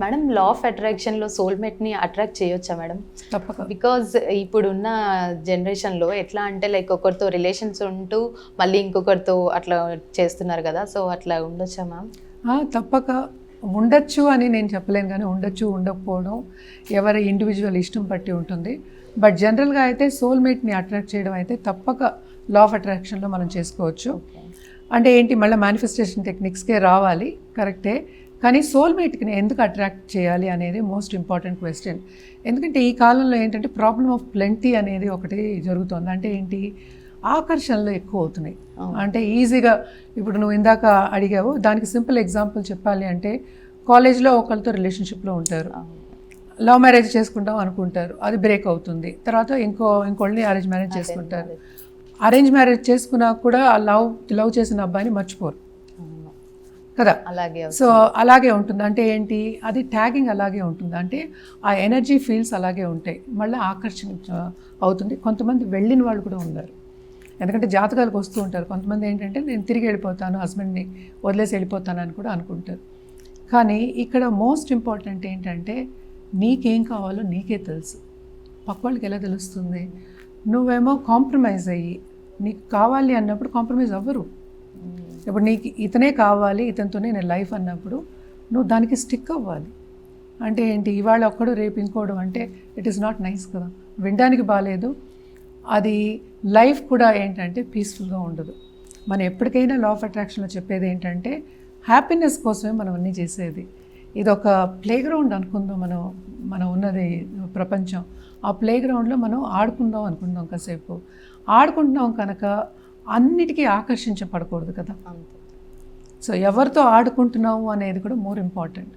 Madam law of attraction లో soulmate ని attract చేయొచ్చా మేడం? తప్పక. బికాజ్ ఇప్పుడున్న జనరేషన్ లో ఎట్లా అంటే లైక్ ఒకరితో రిలేషన్స్ ఉంటూ మళ్ళీ ఇంకొకరితో అట్లా చేస్తున్నారు కదా, సో అట్లా ఉండొచ్చా మ్యామ్? తప్పక ఉండొచ్చు అని నేను చెప్పలేను, కానీ ఉండొచ్చు ఉండకపోవడం ఎవరి ఇండివిజువల్ ఇష్టం బట్టి ఉంటుంది. బట్ జనరల్గా అయితే సోల్మేట్ని అట్రాక్ట్ చేయడం అయితే తప్పక లా ఆఫ్ అట్రాక్షన్లో మనం చేసుకోవచ్చు. అంటే ఏంటి, మళ్ళీ మేనిఫెస్టేషన్ టెక్నిక్స్కే రావాలి, కరెక్టే. కానీ సోల్మేట్కి ఎందుకు అట్రాక్ట్ చేయాలి అనేది మోస్ట్ ఇంపార్టెంట్ క్వశ్చన్. ఎందుకంటే ఈ కాలంలో ఏంటంటే ప్రాబ్లమ్ ఆఫ్ ప్లెంటీ అనేది ఒకటి జరుగుతుంది. అంటే ఏంటి, ఆకర్షణలు ఎక్కువ అవుతున్నాయి. అంటే ఈజీగా, ఇప్పుడు నువ్వు ఇందాక అడిగావు, దానికి సింపుల్ ఎగ్జాంపుల్ చెప్పాలి అంటే, కాలేజ్లో ఒకరితో రిలేషన్షిప్లో ఉంటారు, లవ్ మ్యారేజ్ చేసుకుంటాం అనుకుంటారు, అది బ్రేక్ అవుతుంది, తర్వాత ఇంకోళ్ళని అరేంజ్ మ్యారేజ్ చేసుకుంటారు. అరేంజ్ మ్యారేజ్ చేసుకున్నా కూడా ఆ లవ్ చేసిన అబ్బాయిని మర్చిపోరు కదా. సో అలాగే ఉంటుంది. అంటే ఏంటి, అది ట్యాగింగ్ అలాగే ఉంటుంది. అంటే ఆ ఎనర్జీ ఫీల్స్ అలాగే ఉంటాయి, మళ్ళీ ఆకర్షణ అవుతుంది. కొంతమంది వెళ్ళిన వాళ్ళు కూడా ఉన్నారు, ఎందుకంటే జాతకాలకు వస్తూ ఉంటారు. కొంతమంది ఏంటంటే నేను తిరిగి వెళ్ళిపోతాను, హస్బెండ్ని వదిలేసి వెళ్ళిపోతాను అని కూడా అనుకుంటారు. కానీ ఇక్కడ మోస్ట్ ఇంపార్టెంట్ ఏంటంటే, నీకేం కావాలో నీకే తెలుసు, పక్క వాళ్ళకి ఎలా తెలుస్తుంది? నువ్వేమో కాంప్రమైజ్ అయ్యి, నీకు కావాలి అన్నప్పుడు కాంప్రమైజ్ అవ్వరు. ఇప్పుడు నీకు ఇతనే కావాలి, ఇతనితోనే నేను లైఫ్ అన్నప్పుడు నువ్వు దానికి స్టిక్ అవ్వాలి. అంటే ఏంటి, ఇవాళ ఒక్కడు రేపు ఇంకోడు అంటే ఇట్ ఈస్ నాట్ నైస్ కదా, వినడానికి బాగాలేదు. అది లైఫ్ కూడా ఏంటంటే పీస్ఫుల్గా ఉండదు. మనం ఎప్పటికైనా లా ఆఫ్ అట్రాక్షన్లో చెప్పేది ఏంటంటే, హ్యాపీనెస్ కోసమే మనం అన్నీ చేసేది. ఇది ఒక ప్లే గ్రౌండ్ అనుకుందాం, మనం ఉన్నది ప్రపంచం. ఆ ప్లే గ్రౌండ్లో మనం ఆడుకుందాం అనుకుందాం, కాసేపు ఆడుకుంటున్నాం కనుక అన్నిటికీ ఆకర్షించబడకూడదు కదా. సో ఎవరితో ఆడుకుంటున్నావు అనేది కూడా మోర్ ఇంపార్టెంట్.